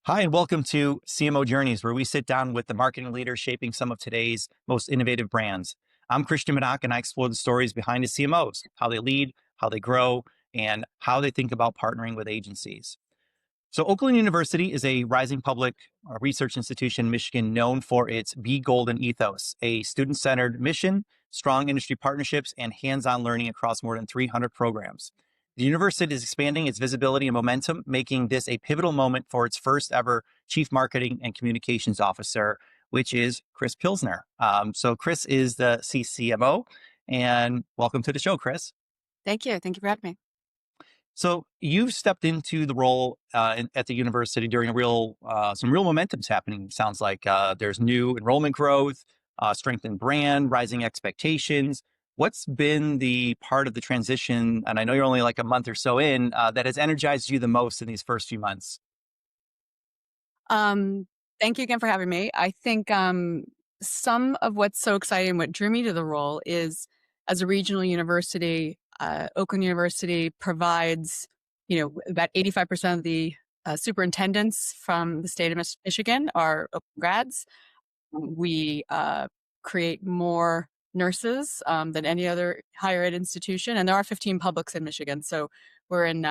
Hi, and welcome to CMO Journeys, where we sit down with the marketing leaders shaping some of today's most innovative brands. I'm Christian Madoc, and I explore the stories behind the CMOs, how they lead, how they grow, and how they think about partnering with agencies. So, Oakland University is a rising public research institution in Michigan known for its Be Golden ethos, a student centered mission, strong industry partnerships, and hands on learning across more than 300 programs. The university is expanding its visibility and momentum, making this a pivotal moment for its first ever Chief Marketing and Communications Officer, which is Chris Pilsner. So, Chris is the CCMO, and welcome to the show, Chris. Thank you. Thank you for having me. So you've stepped into the role at the university during some real momentum's happening. Sounds like there's new enrollment growth, strengthened brand, rising expectations. What's been the part of the transition? And I know you're only like a month or so in that has energized you the most in these first few months. Um, Thank you again for having me. I think some of what's so exciting, what drew me to the role is as a regional university, Oakland University provides, about 85% of the superintendents from the state of Michigan are Oakland grads. We create more nurses than any other higher ed institution, and there are 15 publics in Michigan, so we're in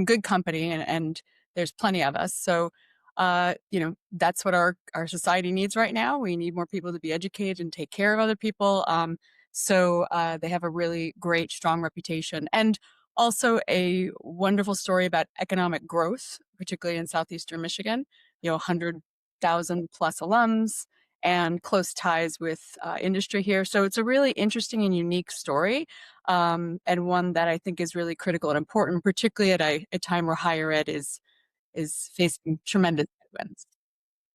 good company, and there's plenty of us. So, that's what our society needs right now. We need more people to be educated and take care of other people. So they have a really great, strong reputation, and also a wonderful story about economic growth, particularly in southeastern Michigan. 100,000 plus alums and close ties with industry here. So it's a really interesting and unique story, and one that I think is really critical and important, particularly at a time where higher ed is facing tremendous headwinds.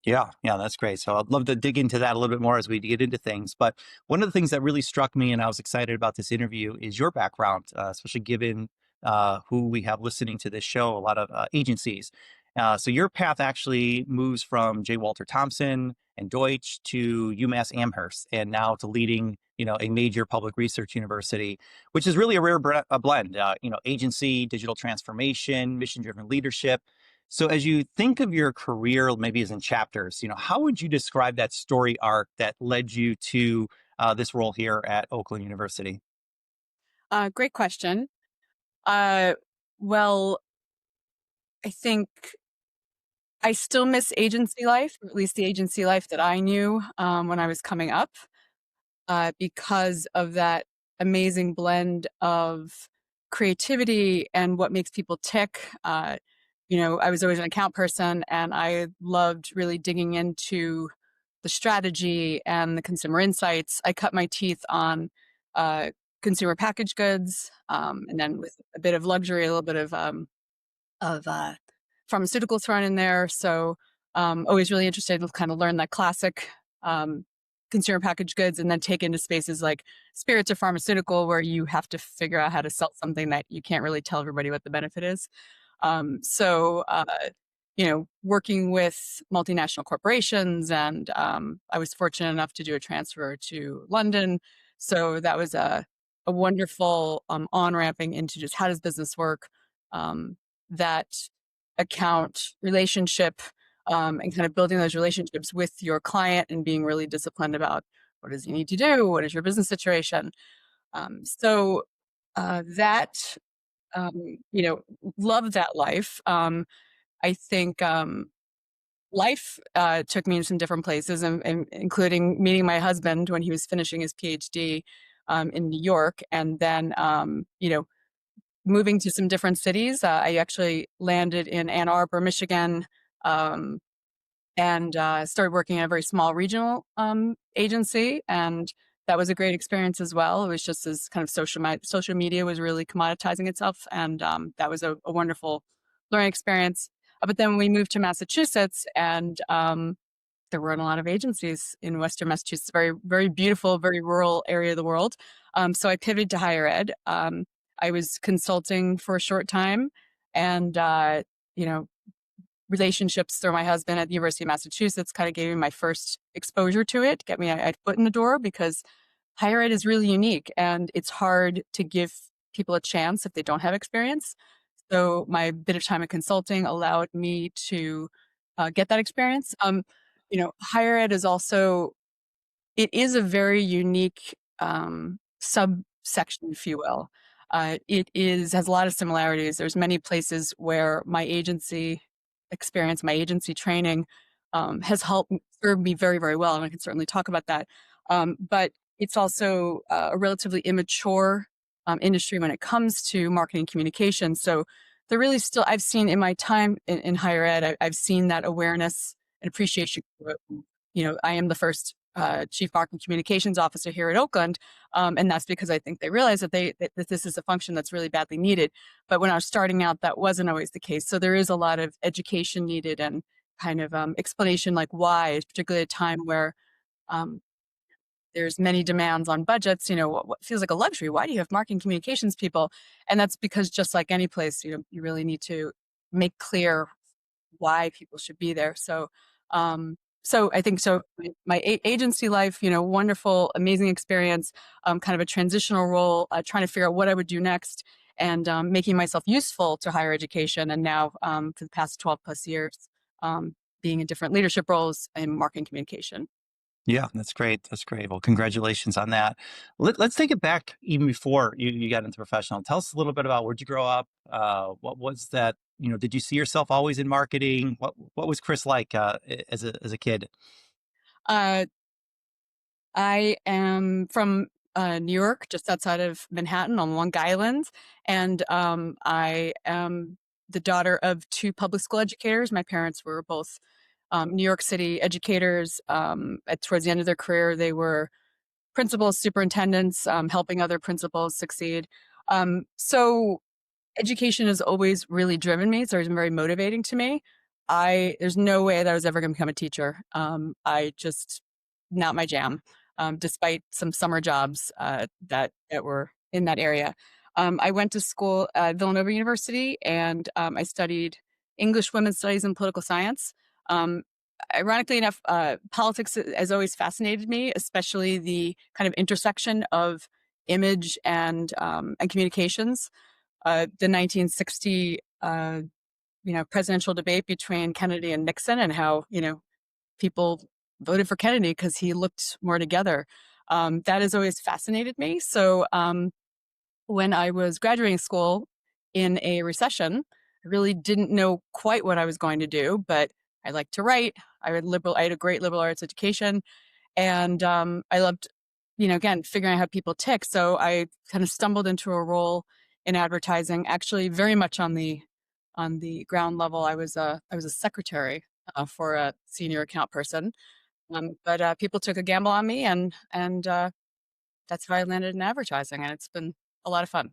Yeah, that's great. So I'd love to dig into that a little bit more as we get into things. But one of the things that really struck me and I was excited about this interview is your background, especially given who we have listening to this show, a lot of agencies. So your path actually moves from J. Walter Thompson and Deutsch to UMass Amherst, and now to leading, a major public research university, which is really a rare blend. Agency, digital transformation, mission-driven leadership. So as you think of your career, maybe as in chapters, how would you describe that story arc that led you to this role here at Oakland University? Great question. Uh, well, I think I still miss agency life, or at least the agency life that I knew when I was coming up, because of that amazing blend of creativity and what makes people tick. I was always an account person, and I loved really digging into the strategy and the consumer insights. I cut my teeth on uh, consumer packaged goods, and then with a bit of luxury, a little bit of pharmaceutical thrown in there. So always really interested to kind of learn that classic um, consumer packaged goods and then take into spaces like spirits or pharmaceutical where you have to figure out how to sell something that you can't really tell everybody what the benefit is. Working with multinational corporations, and I was fortunate enough to do a transfer to London. So that was a wonderful on-ramping into just how does business work, that account relationship, and kind of building those relationships with your client and being really disciplined about what does he need to do, what is your business situation. That you know, love that life. I think life took me in some different places, and including meeting my husband when he was finishing his PhD in New York, and then moving to some different cities. I actually landed in Ann Arbor, Michigan, um, and started working at a very small regional agency, and that was a great experience as well. It was just as kind of social media was really commoditizing itself, and that was a wonderful learning experience. But then we moved to Massachusetts, and there weren't a lot of agencies in Western Massachusetts. Very, very beautiful, very rural area of the world. So I pivoted to higher ed. I was consulting for a short time, and you know, relationships through my husband at the University of Massachusetts kind of gave me my first exposure to it, get me a foot in the door, because higher ed is really unique and it's hard to give people a chance if they don't have experience. So my bit of time in consulting allowed me to get that experience. Higher ed is also, it is a very unique subsection, if you will. Has a lot of similarities. There's many places where my agency experience, my agency training, has helped serve me very, very well, and I can certainly talk about that. But it's also a relatively immature industry when it comes to marketing communication. So there really still, I've seen in my time in higher ed, I've seen that awareness and appreciation. I am the first chief marketing communications officer here at Oakland, and that's because I think they realize that that this is a function that's really badly needed. But when I was starting out, that wasn't always the case. So there is a lot of education needed and kind of explanation, like why, particularly at a time where um, there's many demands on budgets. What feels like a luxury. Why do you have marketing communications people? And that's because, just like any place, you really need to make clear why people should be there. So I think so. My agency life, wonderful, amazing experience. Kind of a transitional role, trying to figure out what I would do next, and making myself useful to higher education. And now, for the past 12 plus years, being in different leadership roles in marketing communication. Yeah, that's great. That's great. Well, congratulations on that. Let's take it back even before you got into professional. Tell us a little bit about where'd you grow up? What was that? Did you see yourself always in marketing? What was Chris like as a kid? Uh, I am from New York, just outside of Manhattan on Long Island, and I am the daughter of two public school educators. My parents were both New York City educators. Towards the end of their career, they were principals, superintendents, helping other principals succeed. So education has always really driven me. It's always been very motivating to me. There's no way that I was ever going to become a teacher. I just not my jam. Despite some summer jobs that were in that area, I went to school at Villanova University, and I studied English, women's studies, and political science. Um, Ironically enough, politics has always fascinated me, especially the kind of intersection of image and communications. The 1960 presidential debate between Kennedy and Nixon, and how people voted for Kennedy because he looked more together. That has always fascinated me. So when I was graduating school in a recession, I really didn't know quite what I was going to do, but I liked to write. I had a great liberal arts education, and I loved, again, figuring out how people tick. So I kind of stumbled into a role in advertising, actually very much on the ground level. I was a secretary for a senior account person, but people took a gamble on me, and that's how I landed in advertising, and it's been a lot of fun.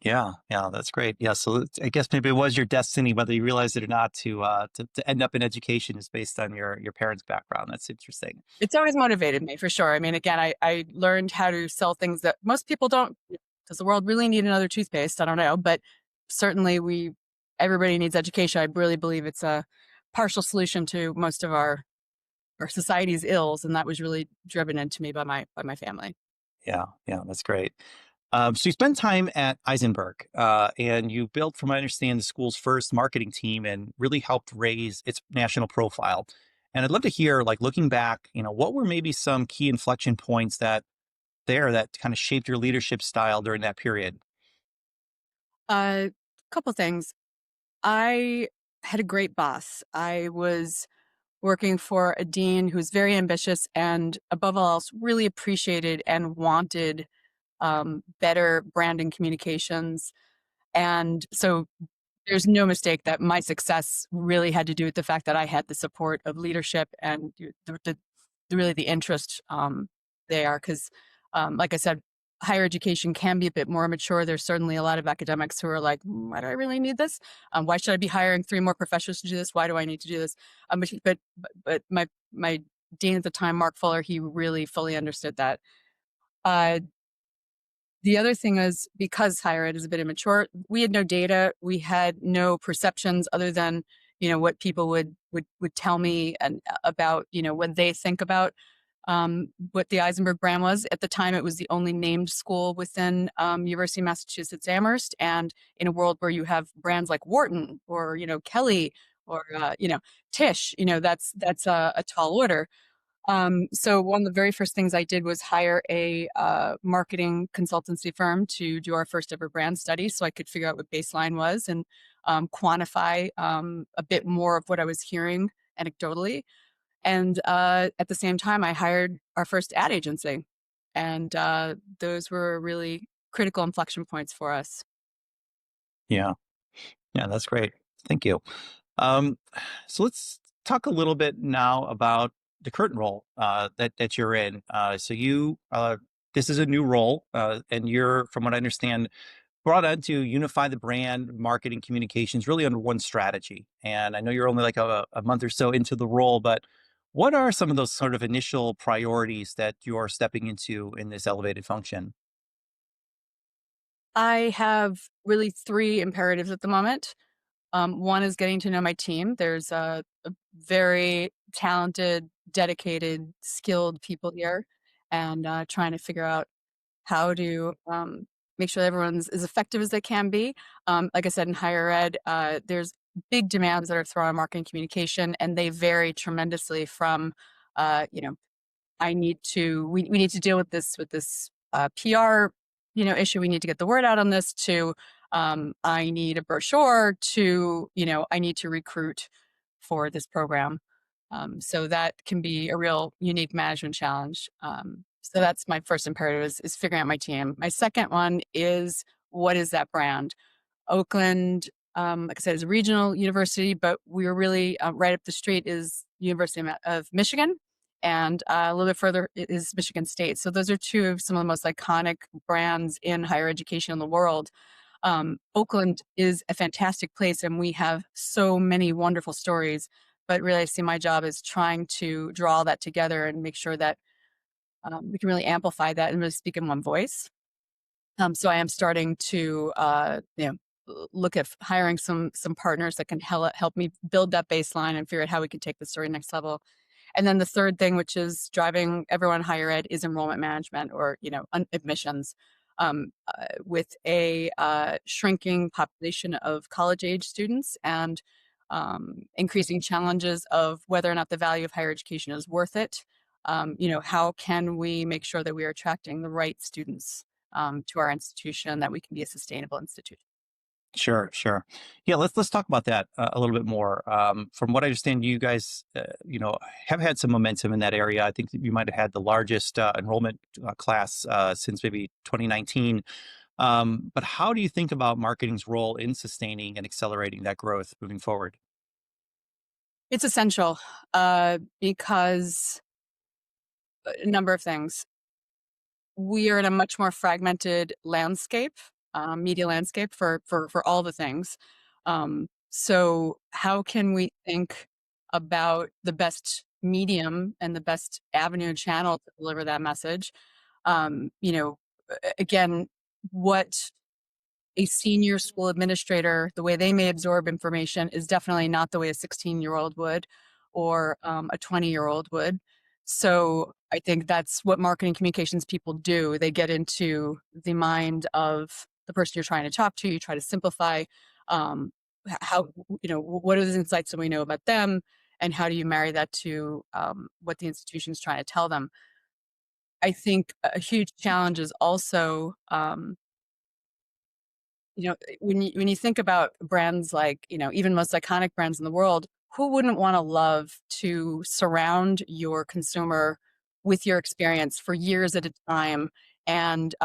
Yeah, yeah, that's great. Yeah, so I guess maybe it was your destiny, whether you realized it or not, to end up in education is based on your parents' background. That's interesting. It's always motivated me, for sure. I mean, again, I learned how to sell things that most people don't. Does the world really need another toothpaste? I don't know, but certainly everybody needs education. I really believe it's a partial solution to most of our society's ills, and that was really driven into me by my family. Yeah, yeah, that's great. So you spent time at Eisenberg, and you built, from what I understand, the school's first marketing team and really helped raise its national profile. And I'd love to hear, like looking back, what were maybe some key inflection points that kind of shaped your leadership style during that period? A couple things. I had a great boss. I was working for a dean who was very ambitious and, above all else, really appreciated and wanted better branding communications. And so there's no mistake that my success really had to do with the fact that I had the support of leadership and really the interest there. Because, like I said, higher education can be a bit more mature. There's certainly a lot of academics who are like, why do I really need this? Why should I be hiring 3 more professors to do this? Why do I need to do this? But my dean at the time, Mark Fuller, he really fully understood that. Uh, the other thing is, because higher ed is a bit immature, we had no data. We had no perceptions other than, what people would tell me and about, what they think about what the Eisenberg brand was. At the time, it was the only named school within University of Massachusetts Amherst. And in a world where you have brands like Wharton or, Kelly or Tish. That's a tall order. So one of the very first things I did was hire a marketing consultancy firm to do our first ever brand study, so I could figure out what baseline was and quantify a bit more of what I was hearing anecdotally. And at the same time, I hired our first ad agency, and those were really critical inflection points for us. Yeah. Yeah, that's great. Thank you. Um, so let's talk a little bit now about the current role that you're in. So this is a new role, and you're, from what I understand, brought on to unify the brand, marketing, communications, really under one strategy. And I know you're only like a month or so into the role, but what are some of those sort of initial priorities that you are stepping into in this elevated function? I have really three imperatives at the moment. One is getting to know my team. There's a very talented, dedicated, skilled people here, and trying to figure out how to make sure that everyone's as effective as they can be. Like I said, in higher ed, there's big demands that are thrown on marketing communication, and they vary tremendously from, you know, we need to deal with this PR issue. We need to get the word out on this to I need a brochure to I need to recruit for this program. So that can be a real unique management challenge. So that's my first imperative is figuring out my team. My second one is, what is that brand? Oakland, like I said, is a regional university, but we're really right up the street is University of Michigan, and a little bit further is Michigan State. So those are two of some of the most iconic brands in higher education in the world. Oakland is a fantastic place, and we have so many wonderful stories. But really, I see my job as trying to draw all that together and make sure that we can really amplify that and really speak in one voice. So I am starting to, look at hiring some partners that can help me build that baseline and figure out how we can take the story next level. And then the third thing, which is driving everyone in higher ed, is enrollment management, or admissions. With a shrinking population of college age students and increasing challenges of whether or not the value of higher education is worth it. How can we make sure that we are attracting the right students to our institution, that we can be a sustainable institution? Sure, sure. Yeah, let's talk about that a little bit more. From what I understand, you guys, have had some momentum in that area. I think that you might have had the largest enrollment class since maybe 2019. But how do you think about marketing's role in sustaining and accelerating that growth moving forward? It's essential because a number of things. We are in a much more fragmented landscape, media landscape for all the things. So how can we think about the best medium and the best avenue and channel to deliver that message? Again, what a senior school administrator, the way they may absorb information is definitely not the way a 16-year-old would, or a 20-year-old would. So I think that's what marketing communications people do. They get into the mind of the person you're trying to talk to. You try to simplify how, what are the insights that we know about them, and how do you marry that to what the institution is trying to tell them. I think a huge challenge is also, when you think about brands like, even most iconic brands in the world, who wouldn't want to love to surround your consumer with your experience for years at a time, and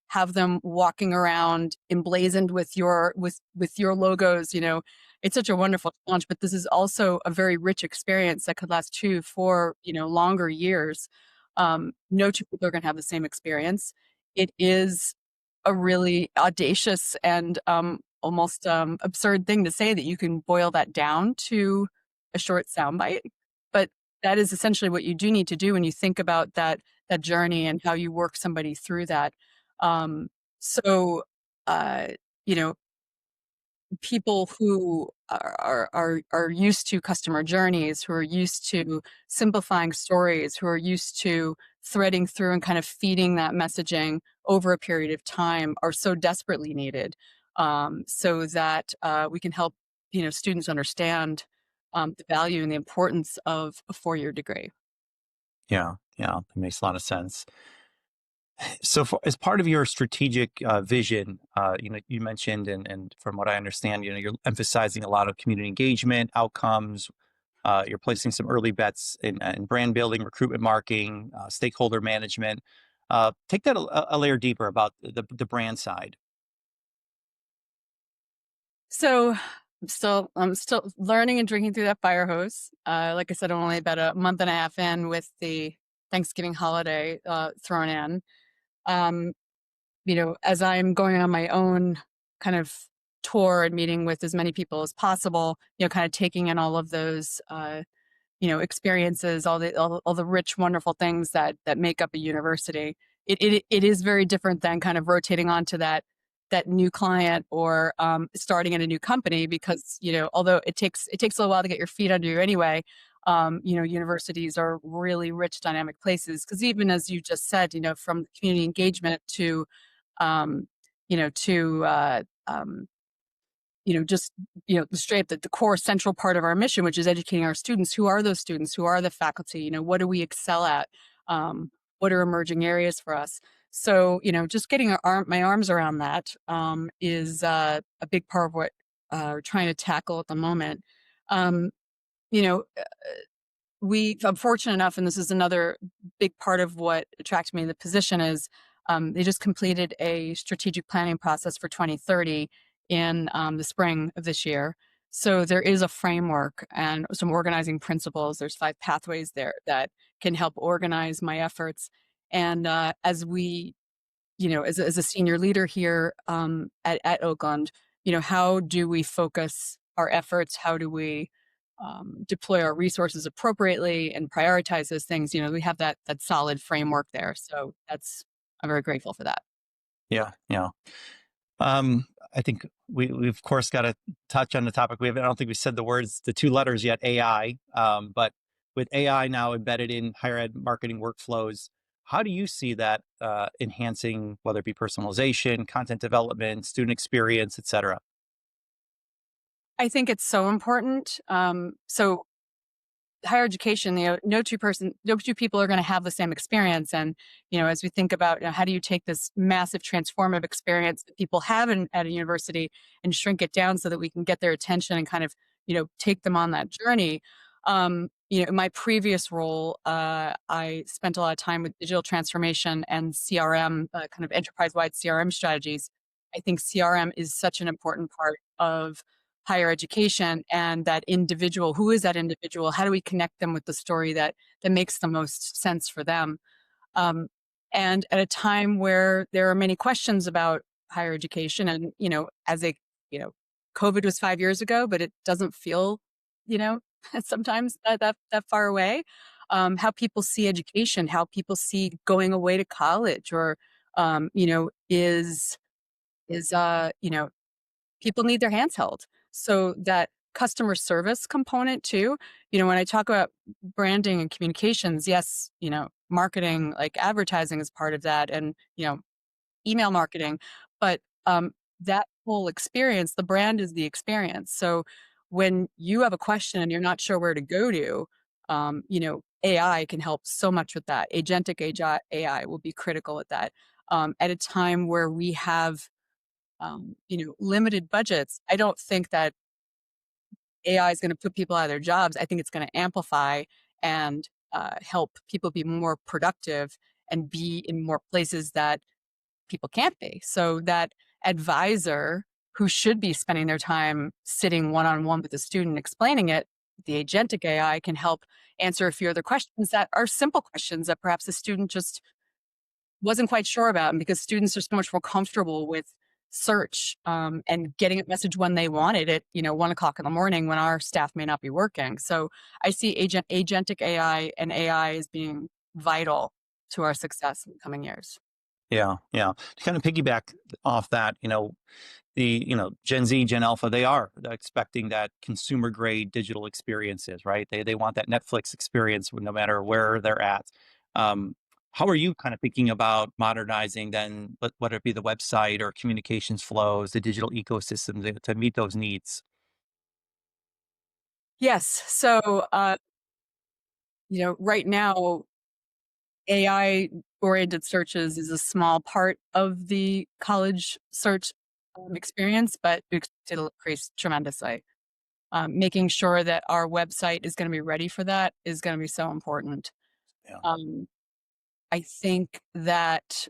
have them walking around emblazoned with your logos? It's such a wonderful challenge, but this is also a very rich experience that could last 2, 4, longer years. No two people are going to have the same experience. It is a really audacious and almost absurd thing to say, that you can boil that down to a short soundbite, but that is essentially what you do need to do when you think about that journey and how you work somebody through that. Um, so, uh, you know, people who are used to customer journeys, who are used to simplifying stories, who are used to threading through and kind of feeding that messaging over a period of time, are so desperately needed, so that we can help students understand the value and the importance of a 4-year degree. Yeah, yeah, that makes a lot of sense. So, as part of your strategic vision, you mentioned, and from what I understand, you're emphasizing a lot of community engagement, outcomes. You're placing some early bets in brand building, recruitment marketing, stakeholder management. Take that a layer deeper about the brand side. So I'm still learning and drinking through that fire hose. Like I said, I'm only about a month and a half in with the Thanksgiving holiday thrown in. Um, as I'm going on my own kind of tour and meeting with as many people as possible, kind of taking in all of those, experiences, all the rich, wonderful things that make up a university. It is very different than kind of rotating onto that new client or starting in a new company because although it takes a little while to get your feet under you anyway. Universities are really rich, dynamic places because even as you just said, from community engagement to um, to just the straight the core central part of our mission, which is educating our students. Who are those students? Who are the faculty? What do we excel at? What are emerging areas for us? So just getting my arms around that is a big part of what we're trying to tackle at the moment. Um, you know, I'm fortunate enough, and this is another big part of what attracted me to the position is they just completed a strategic planning process for 2030 in the spring of this year. So there is a framework and some organizing principles. There's 5 pathways there that can help organize my efforts. And as we, as a senior leader here at Oakland, how do we focus our efforts? How do we deploy our resources appropriately and prioritize those things? We have that solid framework there. So I'm very grateful for that. Yeah, yeah. I think we of course got to touch on the topic. I don't think we said the 2 letters yet, AI. But with AI now embedded in higher ed marketing workflows, how do you see that enhancing, whether it be personalization, content development, student experience, et cetera? I think it's so important. So higher education, no two people are going to have the same experience. And, as we think about how do you take this massive transformative experience that people have at a university and shrink it down so that we can get their attention and kind of, take them on that journey. In my previous role, I spent a lot of time with digital transformation and CRM, kind of enterprise-wide CRM strategies. I think CRM is such an important part of higher education and that individual. Who is that individual? How do we connect them with the story that makes the most sense for them? Um, and at a time where there are many questions about higher education and, you know, COVID was 5 years ago, but it doesn't feel, you know, sometimes that far away. How people see education, how people see going away to college or, is people need their hands held. So that customer service component too, when I talk about branding and communications, yes, marketing, like advertising is part of that and, email marketing, but that whole experience, the brand is the experience. So when you have a question and you're not sure where to go to, AI can help so much with that. Agentic AI will be critical at that. At a time where we have limited budgets, I don't think that AI is going to put people out of their jobs. I think it's going to amplify and help people be more productive and be in more places that people can't be. So that advisor who should be spending their time sitting one-on-one with the student explaining it, the agentic AI can help answer a few other questions that are simple questions that perhaps the student just wasn't quite sure about. And because students are so much more comfortable with search and getting a message when they want it at 1 o'clock in the morning when our staff may not be working. So I see agentic AI and AI as being vital to our success in the coming years. Yeah, yeah. To kind of piggyback off that, Gen Z, Gen Alpha, they are expecting that consumer grade digital experiences, right? They want that Netflix experience no matter where they're at. Um, how are you kind of thinking about modernizing then, whether it be the website or communications flows, the digital ecosystem to meet those needs? Yes. So, right now, AI oriented searches is a small part of the college search experience, but we expect it'll increase tremendously. Making sure that our website is going to be ready for that is going to be so important. Yeah. Um, I think that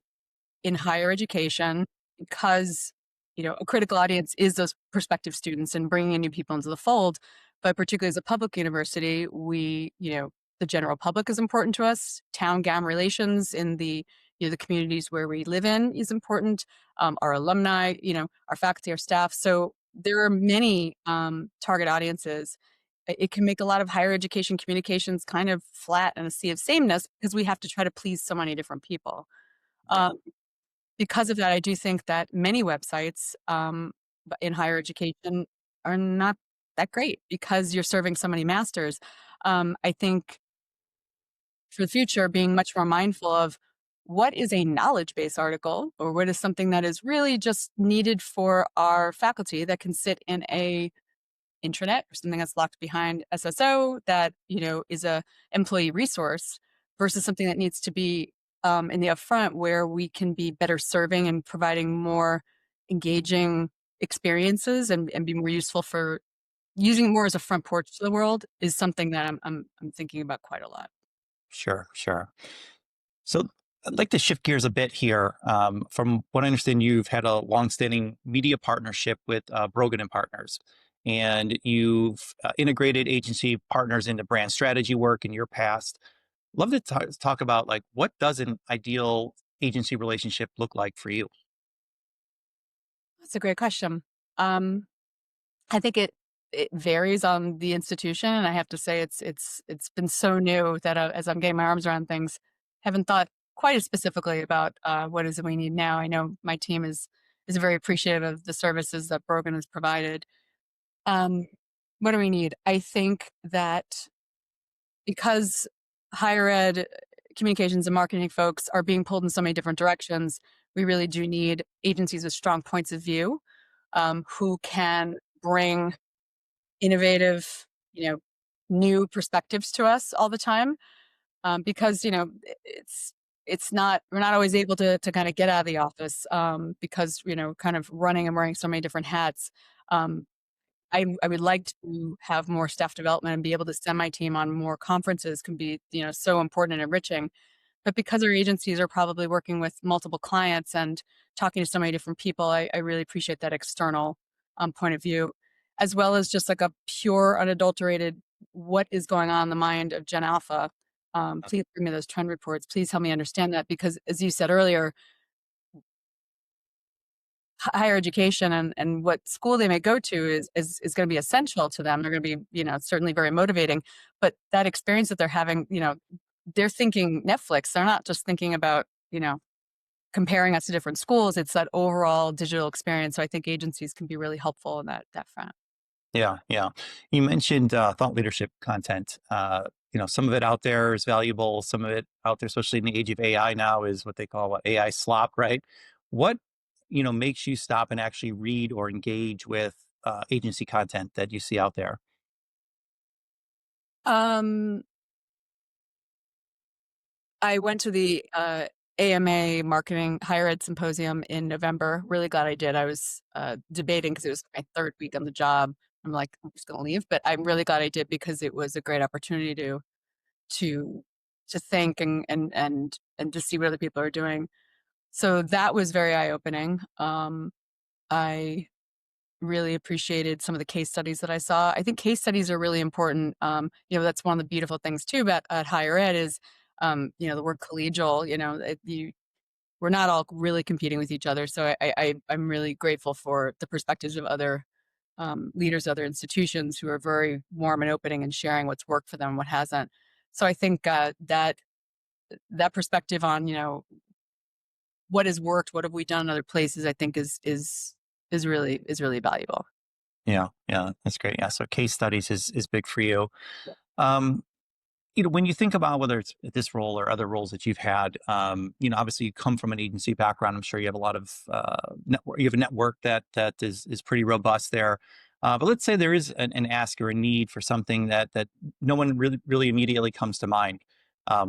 in higher education, because a critical audience is those prospective students and bringing in new people into the fold, but particularly as a public university, the general public is important to us. Town gown relations in the communities where we live in is important. Our alumni, our faculty, our staff. So there are many target audiences. It can make a lot of higher education communications kind of flat and a sea of sameness because we have to try to please so many different people. Yeah. Um, because of that, I do think that many websites in higher education are not that great because you're serving so many masters. I think for the future, being much more mindful of what is a knowledge base article or what is something that is really just needed for our faculty that can sit in a intranet or something that's locked behind SSO that is a employee resource versus something that needs to be in the upfront where we can be better serving and providing more engaging experiences and be more useful for using it more as a front porch to the world is something that I'm thinking about quite a lot. Sure. Sure. So I'd like to shift gears a bit here. From what I understand, you've had a longstanding media partnership with Brogan and Partners, and you've integrated agency partners into brand strategy work in your past. Love to talk about like what does an ideal agency relationship look like for you? That's a great question. Um, I think it varies on the institution, and I have to say it's been so new that as I'm getting my arms around things, haven't thought quite as specifically about what is it we need now. I know my team is very appreciative of the services that Brogan has provided. Um, what do we need? I think that because higher ed communications and marketing folks are being pulled in so many different directions, we really do need agencies with strong points of view who can bring innovative, you know, new perspectives to us all the time. Because it's not we're not always able to kind of get out of the office because kind of running and wearing so many different hats. Um, I would like to have more staff development and be able to send my team on more conferences can be so important and enriching. But because our agencies are probably working with multiple clients and talking to so many different people, I really appreciate that external point of view, as well as just like a pure, unadulterated, what is going on in the mind of Gen Alpha. Please bring me those trend reports. Please help me understand that because, as you said earlier, higher education and what school they may go to is going to be essential to them. They're going to be, certainly very motivating. But that experience that they're having, they're thinking Netflix. They're not just thinking about, comparing us to different schools. It's that overall digital experience. So I think agencies can be really helpful in that front. Yeah, yeah. You mentioned thought leadership content. Some of it out there is valuable. Some of it out there, especially in the age of AI now, is what they call what AI slop, right? What makes you stop and actually read or engage with agency content that you see out there? Um, I went to the AMA Marketing Higher Ed Symposium in November. Really glad I did. I was debating because it was my third week on the job. I'm like, I'm just going to leave, but I'm really glad I did because it was a great opportunity to to think and to see what other people are doing. So that was very eye opening. I really appreciated some of the case studies that I saw. I think case studies are really important. That's one of the beautiful things too about at higher ed is, the word collegial. We're not all really competing with each other. So I'm really grateful for the perspectives of other leaders, other institutions who are very warm and opening and sharing what's worked for them and what hasn't. So I think that perspective on what has worked, what have we done in other places, I think is really valuable. Yeah, yeah, that's great. Yeah, so case studies is big for you. Um, when you think about whether it's this role or other roles that you've had, obviously you come from an agency background. I'm sure you have a lot of network. You have a network that is pretty robust there. But let's say there is an ask or a need for something that no one really immediately comes to mind.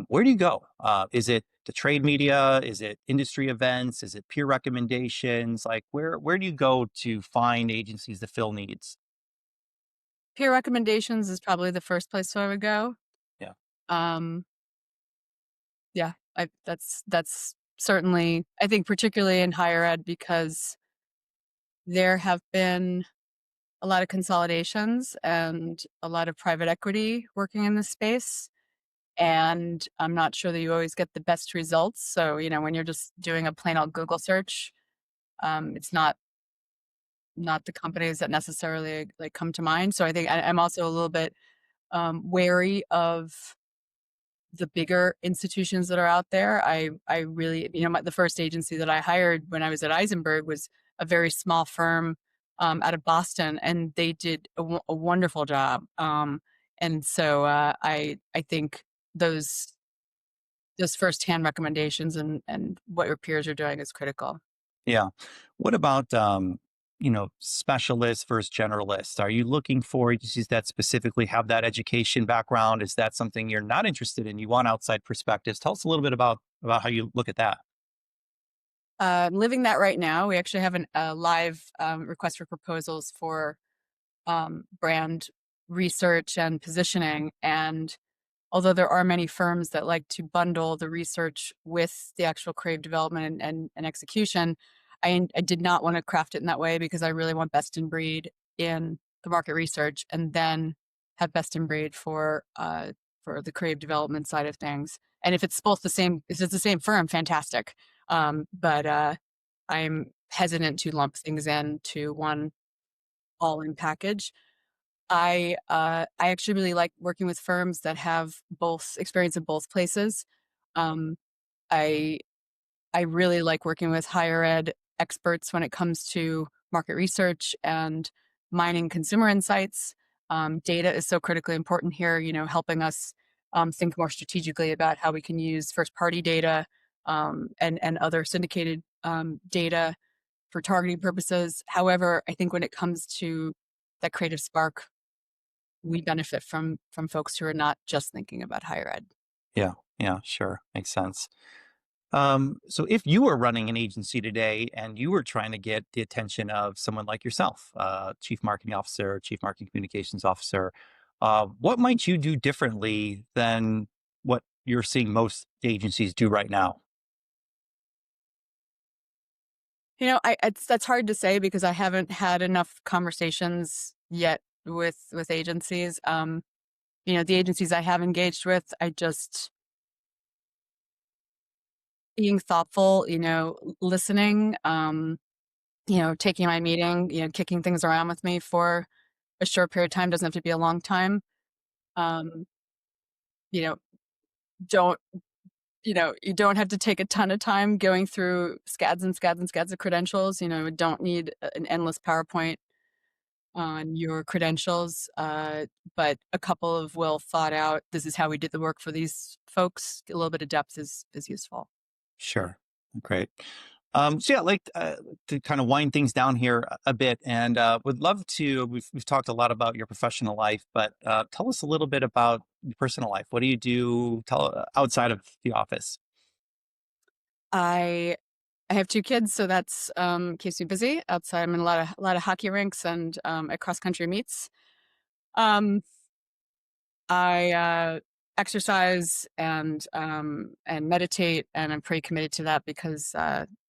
Where do you go? Is it the trade media? Is it industry events? Is it peer recommendations? Like where do you go to find agencies to fill needs? Peer recommendations is probably the first place where I would go. Yeah. Um, yeah, that's certainly, I think, particularly in higher ed, because there have been a lot of consolidations and a lot of private equity working in this space. And I'm not sure that you always get the best results. So, when you're just doing a plain old Google search, it's not the companies that necessarily like come to mind. So I think I'm also a little bit wary of the bigger institutions that are out there. I really, the first agency that I hired when I was at Eisenberg was a very small firm out of Boston, and they did a wonderful job. And so I think those firsthand recommendations and what your peers are doing is critical. Yeah. What about specialists versus generalists? Are you looking for agencies that specifically have that education background? Is that something you're not interested in? You want outside perspectives? Tell us a little bit about how you look at that. Living that right now. We actually have a live request for proposals for brand research and positioning. And although there are many firms that like to bundle the research with the actual creative development and execution, I did not want to craft it in that way, because I really want best in breed in the market research, and then have best in breed for the creative development side of things. And if it's the same firm, fantastic. But I'm hesitant to lump things into one all-in package. I actually really like working with firms that have both experience in both places. Um, I I really like working with higher ed experts when it comes to market research and mining consumer insights. Data is so critically important here, helping us think more strategically about how we can use first party data and other syndicated data for targeting purposes. However, I think when it comes to that creative spark, we benefit from folks who are not just thinking about higher ed. Yeah. Yeah. Sure. Makes sense. So if you were running an agency today and you were trying to get the attention of someone like yourself, chief marketing officer, chief marketing communications officer, what might you do differently than what you're seeing most agencies do right now? That's hard to say, because I haven't had enough conversations yet with agencies. The agencies I have engaged with, I just being thoughtful, listening, taking my meeting, kicking things around with me for a short period of time, doesn't have to be a long time. Um, you know, don't you don't have to take a ton of time going through scads and scads and scads of credentials. Don't need an endless PowerPoint on your credentials, but a couple of well thought out, this is how we did the work for these folks. A little bit of depth is useful. Sure. Great. So yeah, I'd like to kind of wind things down here a bit, and would love to. We've talked a lot about your professional life, but tell us a little bit about your personal life. What do you do? Tell outside of the office. I I have two kids, so that's keeps me busy. Outside, I'm in a lot of hockey rinks and at cross country meets. Um, I exercise and meditate, and I'm pretty committed to that, because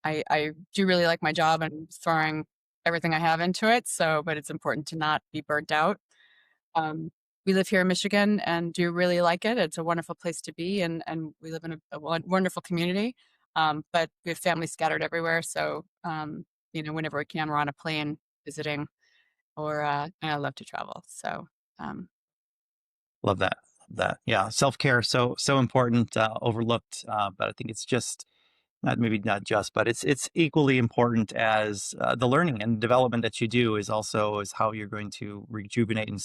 I do really like my job and throwing everything I have into it. So, but it's important to not be burnt out. Um, we live here in Michigan and do really like it. It's a wonderful place to be, and we live in a wonderful community. But we have family scattered everywhere, so whenever we can, we're on a plane visiting, or and I love to travel. So um, Love that. Love that. Yeah, self care so important, overlooked, but I think it's just not maybe not just, but it's equally important as the learning and development that you do is how you're going to rejuvenate and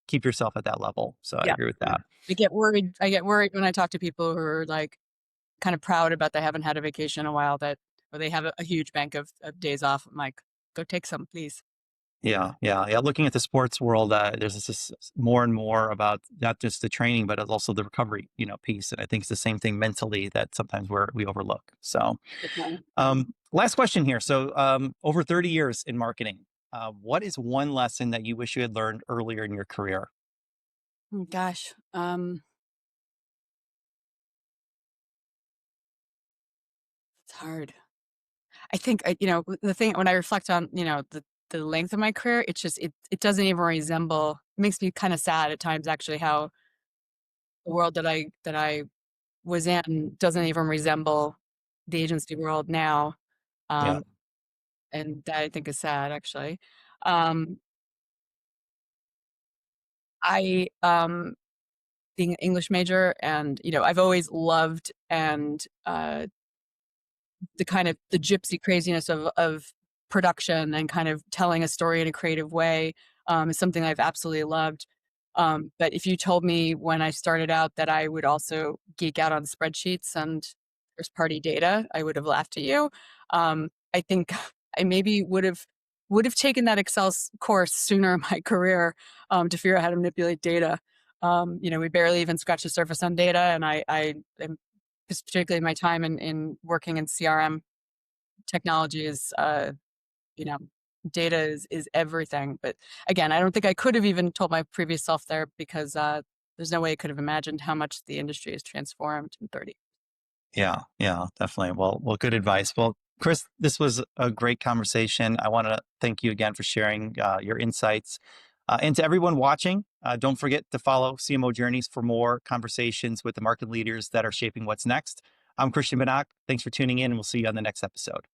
keep yourself at that level. So I yeah, agree with yeah. that. I get worried when I talk to people who are like kind of proud about they haven't had a vacation in a while, or they have a huge bank of days off. I'm like, go take some, please. Yeah. Looking at the sports world, there's this more and more about not just the training, but also the recovery, piece. And I think it's the same thing mentally that sometimes we overlook. So, Definitely. last question here. So, over 30 years in marketing, what is one lesson that you wish you had learned earlier in your career? Oh, gosh. It's hard. I think, the thing when I reflect on, the length of my career, it's just, it doesn't even resemble, it makes me kind of sad at times actually how the world that I was in doesn't even resemble the agency world now. Yeah, Um, and that I think is sad actually. Um, I being an English major and, I've always loved and the kind of the gypsy craziness of production and kind of telling a story in a creative way is something I've absolutely loved. But if you told me when I started out that I would also geek out on spreadsheets and first party data, I would have laughed at you. I think I maybe would have taken that course sooner in my career to figure out how to manipulate data. We barely even scratch the surface on data, and I am particularly my time in working in CRM technology is, you know, data is everything. But again, I don't think I could have even told my previous self there because there's no way I could have imagined how much the industry has transformed in 30. yeah, definitely. Well, good advice. Well, Chris, this was a great conversation. I want to thank you again for sharing your insights. And to everyone watching, don't forget to follow CMO Journeys for more conversations with the market leaders that are shaping what's next. I'm Christian Benak. Thanks for tuning in, and we'll see you on the next episode.